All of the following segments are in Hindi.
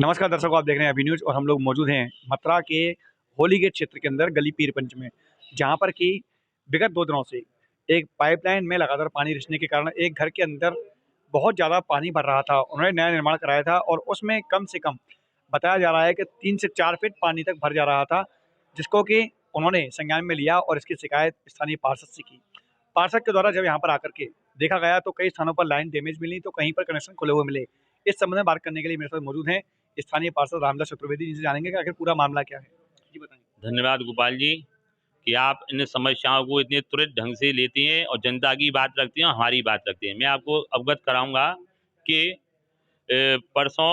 नमस्कार दर्शकों, आप देख रहे हैं अभी न्यूज़ और हम लोग मौजूद हैं मथुरा के होली गेट क्षेत्र के अंदर गली पीरपंच में, जहां पर कि विगत 2 दिनों से एक पाइपलाइन में लगातार पानी रिसने के कारण एक घर के अंदर बहुत ज़्यादा पानी भर रहा था। उन्होंने नया निर्माण कराया था और उसमें कम से कम बताया जा रहा है कि 3 से 4 फीट पानी तक भर जा रहा था, जिसको कि उन्होंने संज्ञान में लिया और इसकी शिकायत स्थानीय पार्षद से की। पार्षद के द्वारा जब यहाँ पर आकर के देखा गया तो कई स्थानों पर लाइन डैमेज मिली, तो कहीं पर कनेक्शन खुले हुए मिले। इस संबंध में बात करने के लिए मेरे साथ मौजूद हैं स्थानीय पार्षद रामदास चतुर्वेदी, जिनसे जानेंगे कि आखिर पूरा मामला क्या है। जी बताएं। धन्यवाद गोपाल जी कि आप इन समस्याओं को इतने त्वरित ढंग से लेती हैं और जनता की बात रखती हैं, हमारी बात रखती हैं। मैं आपको अवगत कराऊंगा कि परसों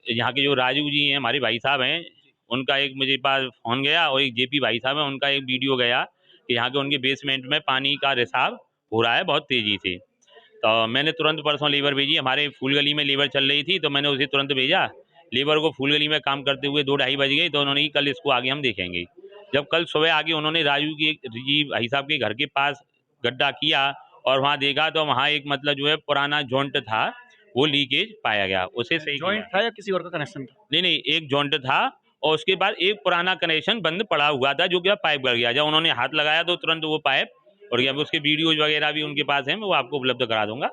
यहाँ के जो राजू जी हैं, हमारे भाई साहब हैं, उनका एक मुझे पास फ़ोन गया और एक जेपी भाई साहब हैं, उनका एक वीडियो गया कि यहाँ के उनके बेसमेंट में पानी का रिसाव हो रहा है बहुत तेज़ी से। तो मैंने तुरंत परसों लेबर भेजी। हमारे फूल गली में लेबर चल रही थी, तो मैंने उसे तुरंत भेजा। लेबर को फूल गली में काम करते हुए 2-2:30 बज गई, तो उन्होंने कहा कल इसको आगे हम देखेंगे। जब कल सुबह आके उन्होंने राजू की जी भाई साहब के घर के पास गड्ढा किया और वहाँ देखा तो वहाँ एक मतलब जो है पुराना जॉइंट था, वो लीकेज पाया गया। उसे सही जॉइंट किया। था या किसी और का कनेक्शन था? नहीं, एक जॉइंट था और उसके बाद एक पुराना कनेक्शन बंद पड़ा हुआ था, जो कि पाइप गड़ गया। जब उन्होंने हाथ लगाया तो तुरंत वो पाइप और अब उसके वीडियोज वगैरह भी उनके पास हैं, मैं वो आपको उपलब्ध करा दूंगा।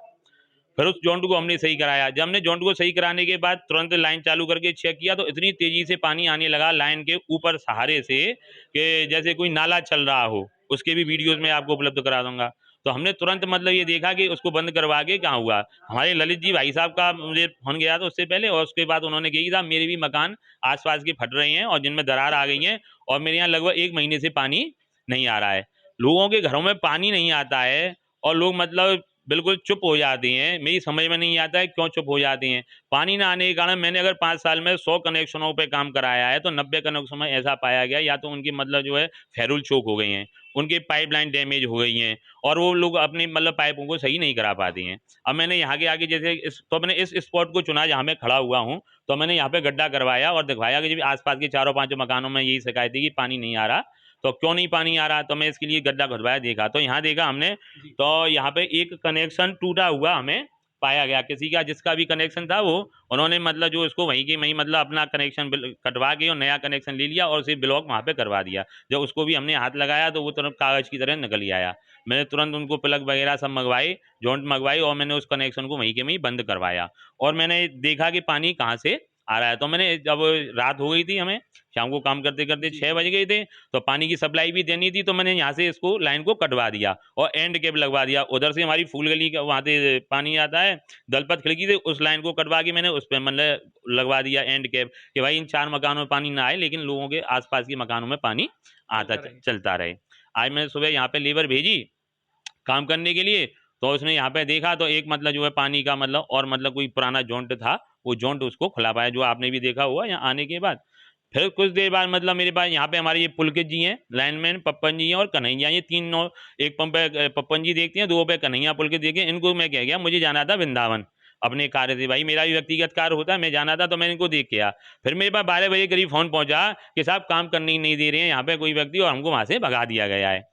फिर उस जॉइंट को हमने सही कराया। जब हमने जॉइंट को सही कराने के बाद तुरंत लाइन चालू करके चेक किया तो इतनी तेजी से पानी आने लगा लाइन के ऊपर सहारे से कि जैसे कोई नाला चल रहा हो। उसके भी वीडियोज में आपको उपलब्ध करा दूंगा। तो हमने तुरंत मतलब ये देखा कि उसको बंद करवा के कहाँ हुआ। हमारे ललित जी भाई साहब का मुझे फोन गया था उससे पहले, और उसके बाद उन्होंने कही था मेरे भी मकान आसपास के फट रहे हैं और जिनमें दरार आ गई है और मेरे यहाँ लगभग 1 महीने से पानी नहीं आ रहा है। लोगों के घरों में पानी नहीं आता है और लोग मतलब बिल्कुल चुप हो जाती हैं। मेरी समझ में नहीं आता है क्यों चुप हो जाती हैं। पानी ना आने के कारण मैंने अगर 5 साल में 100 कनेक्शनों पे काम कराया है तो 90 कनेक्शनों में ऐसा पाया गया या तो उनकी मतलब जो है फेरुल चोक हो गई हैं, उनकी पाइपलाइन डैमेज हो गई हैं और वो लोग अपनी मतलब पाइपों को सही नहीं करा पाती हैं। अब मैंने यहाँ के आगे जैसे मैंने इस स्पॉट को चुना जहाँ मैं खड़ा हुआ हूँ, तो मैंने यहाँ पे गड्ढा करवाया और दिखवाया कि जब आसपास के 4-5 मकानों में यही शिकायत थी कि पानी नहीं आ रहा। तो क्यों नहीं पानी आ रहा, तो मैं इसके लिए गड्ढा खुदवाया, देखा तो यहाँ देखा हमने तो यहाँ पे एक कनेक्शन टूटा हुआ हमें पाया गया किसी का, जिसका भी कनेक्शन था वो उन्होंने मतलब जो उसको वहीं के वहीं मतलब अपना कनेक्शन कटवा के और नया कनेक्शन ले लिया और उसे ब्लॉक वहाँ पे करवा दिया। जब उसको भी हमने हाथ लगाया तो वो तुरंत कागज़ की तरह निकल ही आया। मैंने तुरंत उनको प्लग वगैरह सब मंगवाए, जॉइंट मंगवाई और मैंने उस कनेक्शन को वहीं के वहीं बंद करवाया और मैंने देखा कि पानी कहाँ से आ रहा है। तो मैंने जब रात हो गई थी, हमें शाम को काम करते करते 6 बज गए थे, तो पानी की सप्लाई भी देनी थी, तो मैंने यहाँ से इसको लाइन को कटवा दिया और एंड केब लगवा दिया। उधर से हमारी फूल गली का वहाँ से पानी आता है दलपत खिड़की से, उस लाइन को कटवा के मैंने उस पर मतलब लगवा दिया एंड केब कि भाई इन 4 मकानों में पानी ना आए लेकिन लोगों के आसपास के मकानों में पानी आता चलता रहे। आज मैंने सुबह यहाँ पे लेबर भेजी काम करने के लिए, तो उसने यहाँ पे देखा तो एक मतलब जो है पानी का मतलब और मतलब कोई पुराना जॉइंट था, वो जॉइंट उसको खुला पाया, जो आपने भी देखा हुआ यहाँ आने के बाद। फिर कुछ देर बाद मतलब मेरे पास यहाँ पे हमारे ये पुलकित जी हैं, लाइनमैन पप्पन जी हैं और कन्हैया, ये 3 नौ एक पंप पे पप्पन जी देखते हैं, 2 पे कन्हैया पुलकित देखे। इनको मैं कह गया मुझे जाना था वृंदावन अपने कार्य से, भाई मेरा भी व्यक्तिगत कार्य होता है, मैं जाना था तो मैंने इनको देख के आया। फिर मेरे पास 12 बजे करीब फ़ोन पहुंचा कि साहब काम करने ही नहीं दे रहे हैं यहाँ पे कोई व्यक्ति और हमको वहाँ से भगा दिया गया है।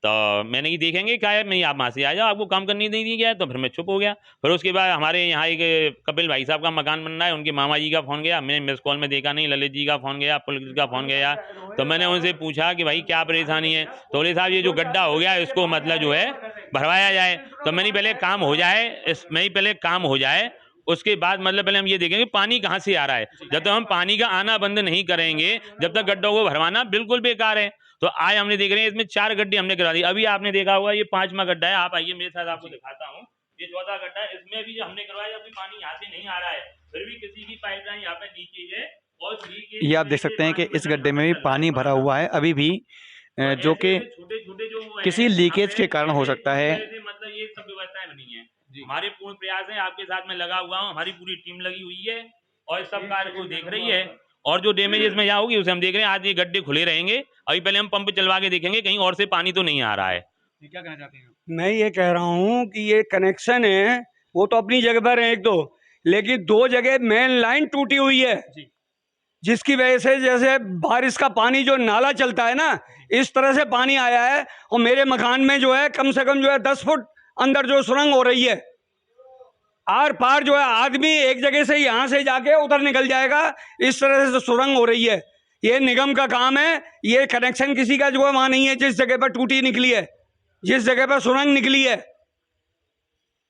तो मैंने ये देखेंगे क्या है, मैं आप वहाँ से आ जाओ, आपको काम करने नहीं दिया गया है। तो फिर मैं चुप हो गया। फिर उसके बाद हमारे यहाँ एक कपिल भाई साहब का मकान बन रहा है, उनके मामा जी का फ़ोन गया, मैंने मिस कॉल में देखा नहीं, ललित जी का फ़ोन गया, पुलकित का फ़ोन गया। तो मैंने उनसे पूछा कि भाई क्या परेशानी है, तो बोले साहब ये जो गड्ढा हो गया इसको मतलब जो है भरवाया जाए। तो मैंने पहले काम हो जाए, इसमें पहले काम हो जाए, उसके बाद मतलब पहले हम ये देखेंगे पानी कहाँ से आ रहा है। जब तक हम पानी का आना बंद नहीं करेंगे, जब तक गड्ढों को भरवाना बिल्कुल बेकार है। तो आज हमने देख रहे हैं इसमें 4 गड्ढे हमने करा दिए। अभी आपने देखा होगा ये 5वां गड्ढा है, आप आइए मेरे साथ आपको दिखाता हूँ। ये 14 गड्ढा है, इसमें भी हमने करवाया, अभी पानी यहाँ से नहीं आ रहा है, फिर भी किसी की पाइपलाइन यहाँ पे लीकेज है और ये आप देख सकते हैं कि इस गड्ढे में भी पानी भरा हुआ है अभी भी, जो कि छोटे-छोटे जो किसी लीकेज के कारण हो सकता है। मतलब ये सब व्यवस्थाएं बनी है। हमारे पूर्ण प्रयास है, आपके साथ में लगा हुआ हूँ, हमारी पूरी टीम लगी हुई है और इस सब कार्य को देख रही है और जो डैमेज इसमें यहाँ होगी उसे हम देख रहे हैं। आज ये गड्ढे खुले रहेंगे, अभी पहले हम पंप चलवा के देखेंगे कहीं और से पानी तो नहीं आ रहा है। क्या कहना चाहते हैं? मैं ये कह रहा हूँ कि ये कनेक्शन है वो तो अपनी जगह पर है 1-2, लेकिन 2 जगह मेन लाइन टूटी हुई है, जिसकी वजह से जैसे बारिश का पानी जो नाला चलता है ना, इस तरह से पानी आया है और मेरे मकान में जो है कम से कम जो है 10 फुट अंदर जो सुरंग हो रही है, आर पार जो है आदमी एक जगह से यहाँ से जाके उधर निकल जाएगा। इस तरह से सुरंग हो रही है। ये निगम का काम है। ये कनेक्शन किसी का जो है वहाँ नहीं है। जिस जगह पर टूटी निकली है, जिस जगह पर सुरंग निकली है,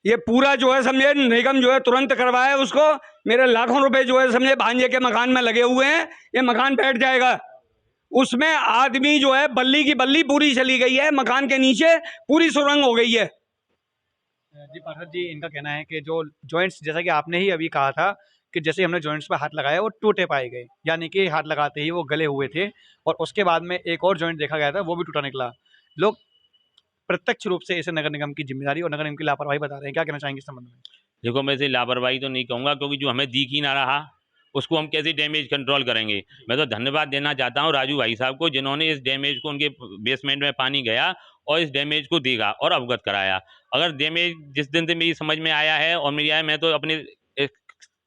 ये पूरा जो है समझे निगम जो है तुरंत करवाए उसको। मेरे लाखों रुपए जो है समझे भांजे के मकान में लगे हुए हैं। ये मकान बैठ जाएगा। उसमें आदमी जो है बल्ली की बल्ली पूरी चली गई है। मकान के नीचे पूरी सुरंग हो गई है। जी पार्षद जी, इनका कहना है कि जो जॉइंट्स, जैसा कि आपने ही अभी कहा था कि जैसे हमने जॉइंट्स पर हाथ लगाया वो टूटे पाए गए, यानी कि हाथ लगाते ही वो गले हुए थे, और उसके बाद में एक और जॉइंट देखा गया था वो भी टूटा निकला। लोग प्रत्यक्ष रूप से इसे नगर निगम की जिम्मेदारी और नगर निगम की लापरवाही बता रहे हैं। क्या कहना चाहेंगे इस संबंध में? देखो, मैं इसे लापरवाही तो नहीं कहूँगा, क्योंकि जो हमें दिख ही ना रहा उसको हम कैसे डैमेज कंट्रोल करेंगे। मैं तो धन्यवाद देना चाहता हूँ राजू भाई साहब को, जिन्होंने इस डैमेज को, उनके बेसमेंट में पानी गया और इस डैमेज को देखा और अवगत कराया। अगर डैमेज जिस दिन से मेरी समझ में आया है और मेरी आया, मैं तो अपने एक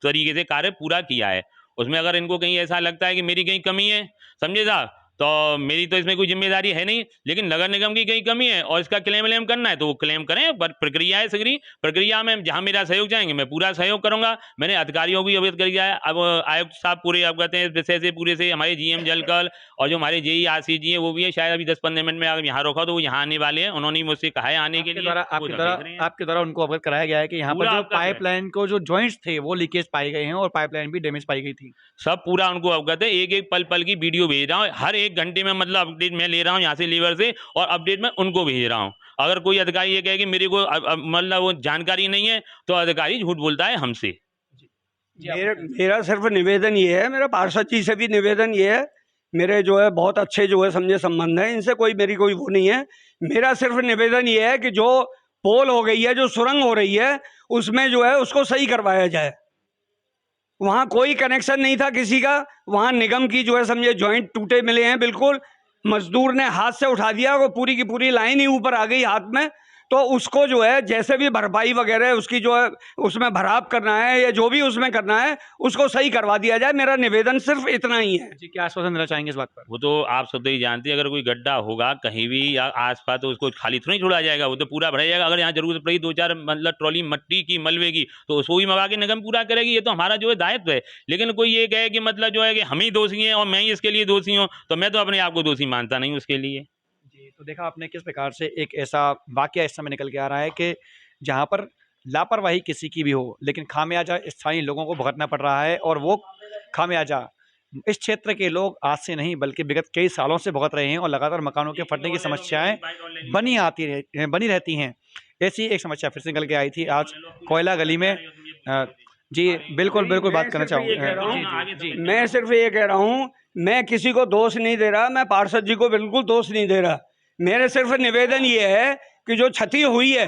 तरीके से कार्य पूरा किया है। उसमें अगर इनको कहीं ऐसा लगता है कि मेरी कहीं कमी है, समझे साहब, तो मेरी तो इसमें कोई जिम्मेदारी है नहीं, लेकिन नगर निगम की कहीं कमी है और इसका क्लेम व्लेम करना है तो वो क्लेम करें। पर प्रक्रिया है सगरी, प्रक्रिया में जहाँ मेरा सहयोग चाहेंगे मैं पूरा सहयोग करूंगा। मैंने अधिकारियों को भी अवगत कर दिया है। अब आयुक्त साहब पूरे अवगत हैं इस विषय से, पूरे से। हमारे जीएम जलकल और जो हमारे जेई आशीष जी हैं वो भी है। शायद अभी 10-15 मिनट में अगर यहाँ रोका तो वो यहाँ आने वाले हैं। उन्होंने मुझसे कहा है आने के लिए। आपके द्वारा उनको अवगत कराया गया है कि यहाँ पर पूरा जो अवगत है। पाइपलाइन को जो जॉइंट्स थे वो लीकेज पाए गए हैं और पाइपलाइन भी डैमेज पाई गई थी। सब पूरा उनको अवगत है। एक एक पल पल की वीडियो भेज रहा हूँ, हर एक घंटे में मतलब अपडेट मैं ले रहा हूँ यहाँ से लेबर से, और अपडेट मैं उनको भेज रहा हूँ। अगर कोई अधिकारी ये कहे कि मेरे को मतलब वो जानकारी नहीं है, तो अधिकारी झूठ बोलता है हमसे। मेरा सिर्फ निवेदन ये है, मेरा पार्षद जी से भी निवेदन ये है, मेरे जो है बहुत अच्छे जो है समझे संबंध है इनसे, कोई मेरी कोई वो नहीं है। मेरा सिर्फ निवेदन ये है कि जो पोल हो गई है, जो सुरंग हो रही है, उसमें जो है उसको सही करवाया जाए। वहाँ कोई कनेक्शन नहीं था किसी का। वहाँ निगम की जो है समझे जॉइंट टूटे मिले हैं बिल्कुल। मजदूर ने हाथ से उठा दिया, वो पूरी की पूरी लाइन ही ऊपर आ गई हाथ में। तो उसको जो है जैसे भी भरपाई वगैरह उसकी जो है उसमें भराव करना है या जो भी उसमें करना है उसको सही करवा दिया जाए। मेरा निवेदन सिर्फ इतना ही है। जी, क्या आश्वासन देना चाहेंगे इस बात पर? वो तो आप सब तो ही जानते हैं, अगर कोई गड्ढा होगा कहीं भी या आसपास तो उसको खाली थोड़ी छोड़ा जाएगा, वो तो पूरा भरा जाएगा। अगर यहाँ जरूरत पड़ी 2-4 मतलब ट्रॉली मट्टी की, मलबे की, तो उसको भी मंगा के निगम पूरा करेगी। ये तो हमारा जो है दायित्व है। लेकिन कोई ये कहे कि मतलब जो है कि हम ही दोषी हैं और मैं ही इसके लिए दोषी हूँ, तो मैं तो अपने आप को दोषी मानता नहीं उसके लिए। जी, तो देखा आपने किस प्रकार से एक ऐसा वाकया इस समय निकल के आ रहा है कि जहाँ पर लापरवाही किसी की भी हो, लेकिन खामियाजा स्थानीय लोगों को भुगतना पड़ रहा है, और वो खामियाजा इस क्षेत्र के लोग आज से नहीं बल्कि विगत कई सालों से भुगत रहे हैं, और लगातार मकानों के फटने की समस्याएं बनी रहती हैं। ऐसी एक समस्या फिर से निकल के आई थी आज कोयला गली में। जी बिल्कुल बिल्कुल बात करना चाहूँगा। जी, मैं सिर्फ ये कह रहा हूँ, मैं किसी को दोष नहीं दे रहा, मैं पार्षद जी को बिल्कुल दोष नहीं दे रहा। मेरे सिर्फ निवेदन ये है कि जो क्षति हुई है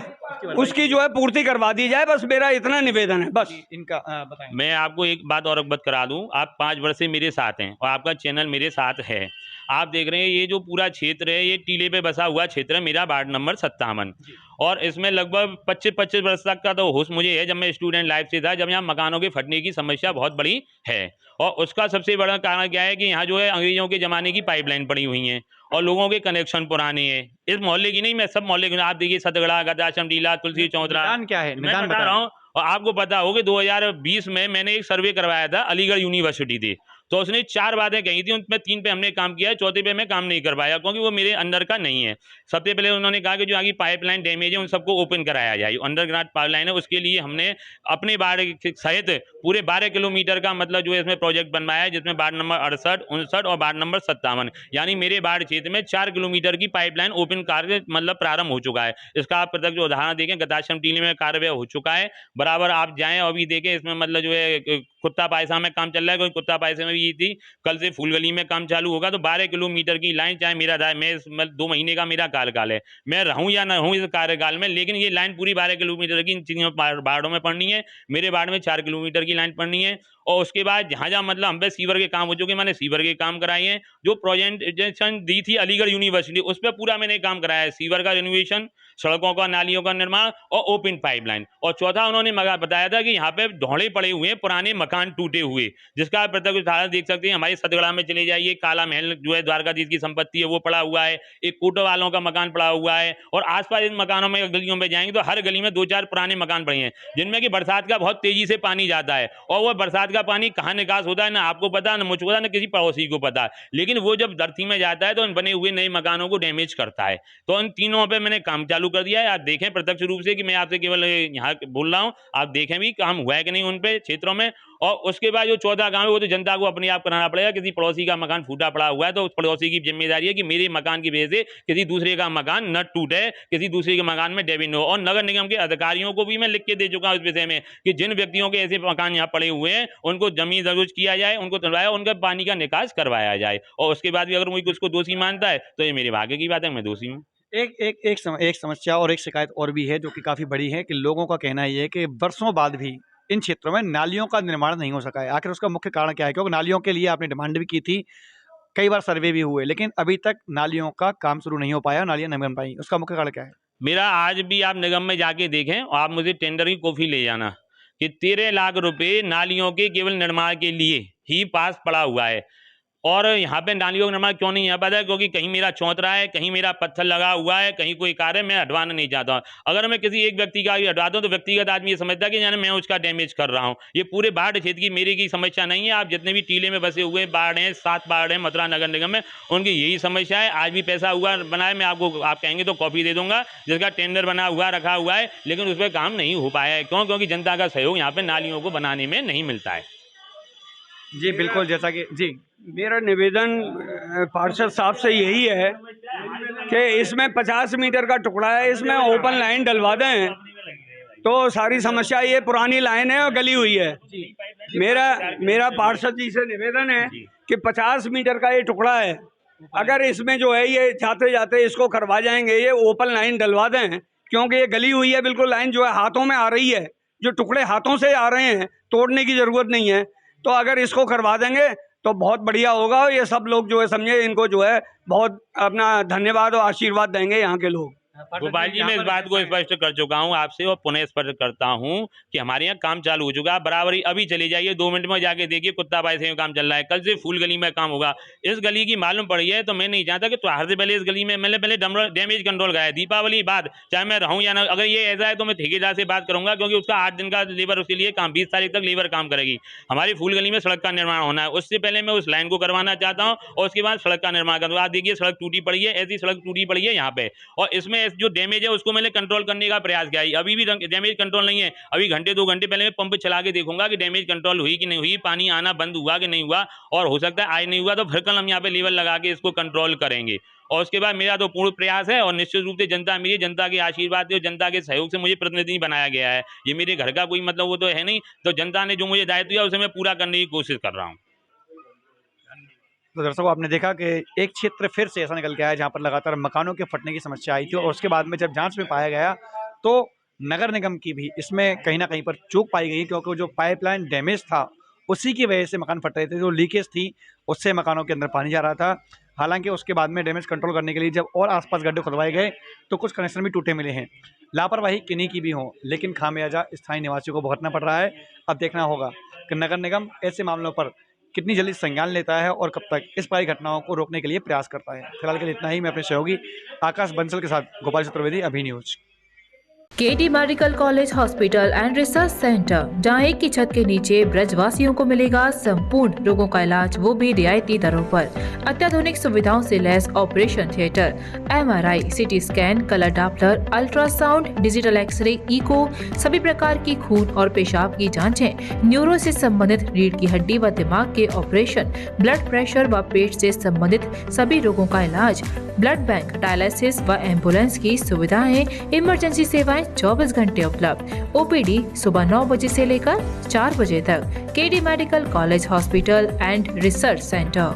उसकी जो है पूर्ति करवा दी जाए, बस मेरा इतना निवेदन है। बस इनका बताएं। मैं आपको एक बात और अवगत करा दूं, आप 5 वर्ष से मेरे साथ हैं और आपका चैनल मेरे साथ है। आप देख रहे हैं ये जो पूरा क्षेत्र है, ये टीले पे बसा हुआ क्षेत्र है, मेरा वार्ड नंबर 57, और इसमें लगभग 25 वर्ष तक का तो होश मुझे है, जब मैं स्टूडेंट लाइफ से था, जब यहाँ मकानों के फटने की समस्या बहुत बड़ी है। और उसका सबसे बड़ा कारण क्या है कि यहाँ जो है अंग्रेजों के ज़माने की पाइपलाइन पड़ी हुई हैं और लोगों के कनेक्शन पुराने हैं। इस मोहल्ले की नहीं, मैं सब मोहल्ले की, आप देखिए सतगड़ा, गदाशम, टीला, तुलसी चौधरा, निदान क्या है? मैं निदान बता रहा हूँ। और आपको पता हो कि 2020 में मैंने एक सर्वे करवाया था अलीगढ़ यूनिवर्सिटी से, तो उसने 4 बातें कही थी, उनमें 3 पे हमने काम किया है, चौथे पे मैं काम नहीं कर पाया क्योंकि वो मेरे अंडर का नहीं है। सबसे पहले उन्होंने कहा कि जो आगे पाइपलाइन डैमेज है उन सबको ओपन कराया जाए, अंडरग्राउंड पाइपलाइन है, उसके लिए हमने अपने वार्ड सहित पूरे 12 किलोमीटर का मतलब जो है इसमें प्रोजेक्ट बनवाया है, जिसमें वार्ड नंबर 68, 59 और वार्ड नंबर 57 यानी मेरे वार्ड क्षेत्र में 4 किलोमीटर की पाइपलाइन ओपन कार्य मतलब प्रारंभ हो चुका है। इसका आप प्रत्यक्ष उदाहरण देखें, गदाश्रम टीले में कार्य हो चुका है, बराबर आप जाएं अभी देखें, इसमें मतलब जो है कुत्ता पायसा में काम चल रहा है, कोई कुत्ता पायसे में भी ये थी, कल से फूलगली में काम चालू होगा। तो 12 किलोमीटर की लाइन, चाहे मेरा मैं 2 महीने का मेरा कार्यकाल है, मैं रहूं या ना रहूं इस कार्यकाल में, लेकिन ये लाइन पूरी 12 किलोमीटर की इन चीज़ों वार्डों में पड़नी है। मेरे वार्ड में 4 किलोमीटर की लाइन पड़नी है। और उसके बाद जहाँ जहाँ मतलब हम पे सीवर के काम हो चुके, मैंने सीवर के काम कराए हैं। जो प्रेजेंटेशन दी थी अलीगढ़ यूनिवर्सिटी, उस पर पूरा मैंने काम कराया है, सीवर का रिनोवेशन, सड़कों का, नालियों का निर्माण और ओपन पाइपलाइन। और चौथा उन्होंने बताया था कि यहाँ पे ढोंड़े पड़े हुए हैं, पुराने मकान टूटे हुए, जिसका प्रत्यक्ष उदाहरण देख सकते हैं, हमारे सतगड़ा में चले जाइए, काला महल जो है द्वारकाधीश की संपत्ति है वो पड़ा हुआ है, एक कोटो वालों का मकान पड़ा हुआ है, और आसपास इन मकानों में गलियों में जाएंगे तो हर गली में 2-4 पुराने मकान पड़े हैं जिनमें कि बरसात का बहुत तेजी से पानी जाता है, और वो बरसात का पानी कहाँ निकास होता है ना आपको पता, ना मुझको पता, ना किसी पड़ोसी को पता, लेकिन वो जब धरती में जाता है तो इन बने हुए नए मकानों को डैमेज करता है। तो इन तीनों पे मैंने काम चालू कर दिया है। आप देखें प्रत्यक्ष रूप से कि मैं आपसे केवल यहाँ बोल रहा हूँ, आप देखें भी काम हुआ है कि नहीं उन पे क्षेत्रों में। और उसके बाद जो 14 गांव है वो तो जनता को अपने आप कराना पड़ेगा। किसी पड़ोसी का मकान फूटा पड़ा हुआ है तो उस पड़ोसी की जिम्मेदारी है कि मेरे मकान की वजह से किसी दूसरे का मकान न टूटे, किसी दूसरे के मकान में डैमेज न हो। और नगर निगम के अधिकारियों को भी मैं लिख के दे चुका हूँ इस विषय में कि जिन व्यक्तियों के ऐसे मकान यहाँ पड़े हुए हैं उनको जमीन दरोज किया जाए, उनको तोड़वाया, उनका पानी का निकास करवाया जाए। और उसके बाद भी अगर मुझे उसको दोषी मानता है तो ये मेरे भाग्य की बात है, मैं दोषी हूँ। एक समस्या और एक शिकायत और भी है जो कि काफ़ी बड़ी है कि लोगों का कहना ये है कि वर्षों बाद भी इन क्षेत्रों में नालियों का निर्माण नहीं हो सका है। आखिर उसका मुख्य कारण क्या है? क्योंकि नालियों के लिए आपने डिमांड भी की थी, कई बार सर्वे भी हुए, लेकिन अभी तक नालियों का काम शुरू नहीं हो पाया, नालियाँ नहीं बन पाई। उसका मुख्य कारण क्या है? मेरा आज भी आप निगम में जाके देखें और आप मुझे टेंडर की कॉपी ले जाना कि 13 लाख रुपए नालियों के केवल निर्माण के लिए ही पास पड़ा हुआ है। और यहाँ पे नालियों का निर्माण क्यों नहीं यहाँ पता है? क्योंकि कहीं मेरा चौतरा है, कहीं मेरा पत्थर लगा हुआ है, कहीं कोई कार्य मैं हटवाना नहीं चाहता हूँ। अगर मैं किसी एक व्यक्ति का हटवाता हूँ तो व्यक्तिगत आदमी ये समझता है कि यानी मैं उसका डैमेज कर रहा हूँ। ये पूरे बाढ़ क्षेत्र की मेरे की समस्या नहीं है। आप जितने भी टीले में बसे हुए बाढ़ हैं, 7 बाढ़ हैं मथुरा नगर निगम में, उनकी यही समस्या है। आज भी पैसा हुआ बना है, मैं आपको आप कहेंगे तो कॉपी दे दूंगा जिसका टेंडर बना हुआ रखा हुआ है, लेकिन उस पर काम नहीं हो पाया है। क्यों? क्योंकि जनता का सहयोग यहाँ पे नालियों को बनाने में नहीं मिलता है। जी बिल्कुल, जैसा कि जी मेरा निवेदन पार्षद साहब से यही है कि इसमें 50 मीटर का टुकड़ा है, इसमें ओपन लाइन डलवा दें तो सारी समस्या, ये पुरानी लाइन है और गली हुई है। मेरा पार्षद जी से निवेदन है कि 50 मीटर का ये टुकड़ा है, अगर इसमें जो है ये जाते जाते इसको करवा जाएंगे, ये ओपन लाइन डलवा दें, क्योंकि ये गली हुई है बिल्कुल, लाइन जो है हाथों में आ रही है, जो टुकड़े हाथों से आ रहे हैं, तोड़ने की ज़रूरत नहीं है। तो अगर इसको करवा देंगे तो बहुत बढ़िया होगा। और ये सब लोग जो है समझे, इनको जो है बहुत अपना धन्यवाद और आशीर्वाद देंगे यहाँ के लोग। गोपाल जी, मैं इस बात को स्पष्ट कर चुका हूं आपसे और पुनः स्पष्ट करता हूं कि हमारे यहाँ काम चालू हो चुका है। बराबरी अभी चले जाइए, 2 मिनट में जाके देखिए कुत्ता बाई से काम चल रहा है। कल से फूल गली में काम होगा। इस गली की मालूम पड़ी है तो मैं नहीं चाहता कि त्योहार से पहले इस गली में मैंने पहले डैमेज कंट्रोल कराया। दीपावली बाद चाहे मैं रहूँ या ना, अगर ये ऐसा है तो मैं ठेकेदार से बात करूंगा, क्योंकि उसका 8 दिन का लेबर उसके लिए काम, 20 तारीख तक लेबर काम करेगी। हमारी फूल गली में सड़क का निर्माण होना है, उससे पहले मैं उस लाइन को करवाना चाहता हूँ और उसके बाद सड़क का निर्माण करूँगा। आप देखिए सड़क टूटी पड़ी है, ऐसी सड़क टूटी पड़ी है यहाँ पे, और इसमें जो डैमेज है उसको मैंने कंट्रोल करने का प्रयास किया है। अभी भी डैमेज कंट्रोल नहीं है। अभी घंटे 2 घंटे पहले मैं पंप चला के देखूंगा कि डैमेज कंट्रोल हुई कि नहीं हुई, पानी आना बंद हुआ कि नहीं हुआ, और हो सकता है आज नहीं हुआ तो फिर कल हम यहाँ पे लेवल लगा के इसको कंट्रोल करेंगे। और उसके बाद मेरा तो पूर्ण प्रयास है, और निश्चित रूप से जनता मेरी, जनता के आशीर्वाद और जनता के सहयोग से मुझे प्रतिनिधि बनाया गया है। ये मेरे घर का कोई मतलब वो तो है नहीं, तो जनता ने जो मुझे दायित्व दिया उसे मैं पूरा करने की कोशिश कर रहा हूँ। तो दर्शकों, आपने देखा कि एक क्षेत्र फिर से ऐसा निकल के आया जहाँ पर लगातार मकानों के फटने की समस्या आई थी, और उसके बाद में जब जांच में पाया गया तो नगर निगम की भी इसमें कहीं ना कहीं पर चूक पाई गई, क्योंकि जो पाइपलाइन डैमेज था उसी की वजह से मकान फट रहे थे। जो लीकेज थी उससे मकानों के अंदर पानी जा रहा था। हालांकि उसके बाद में डैमेज कंट्रोल करने के लिए जब और आसपास गड्ढे खुदवाए गए तो कुछ कनेक्शन भी टूटे मिले हैं। लापरवाही किन्हीं की भी हो, लेकिन खामियाजा स्थानीय निवासियों को भुगतना पड़ रहा है। अब देखना होगा कि नगर निगम ऐसे मामलों पर कितनी जल्दी संज्ञान लेता है और कब तक इस प्रकार की घटनाओं को रोकने के लिए प्रयास करता है। फिलहाल के लिए इतना ही। मैं अपने सहयोगी आकाश बंसल के साथ गोपाल चतुर्वेदी, अभी news. KD medical college hospital and research centre, जहां एक की छत के नीचे ब्रजवासियों को मिलेगा संपूर्ण रोगों का इलाज, वो भी रियायती दरों पर। अत्याधुनिक सुविधाओं से लैस operation theatre, MRI, CT scan, colour Doppler, ultrasound, digital xray, echo, सभी प्रकार की खून और पेशाब की जांचें, न्यूरो से संबंधित रीढ़ की हड्डी व दिमाग के ऑपरेशन, ब्लड प्रेशर व पेट से संबंधित सभी रोगों का इलाज, ब्लड बैंक, डायलिसिस व एम्बुलेंस की सुविधाएं, इमरजेंसी सेवाएं 24 घंटे उपलब्ध। OPD सुबह 9 बजे से लेकर 4 बजे तक। KD medical college hospital and research centre.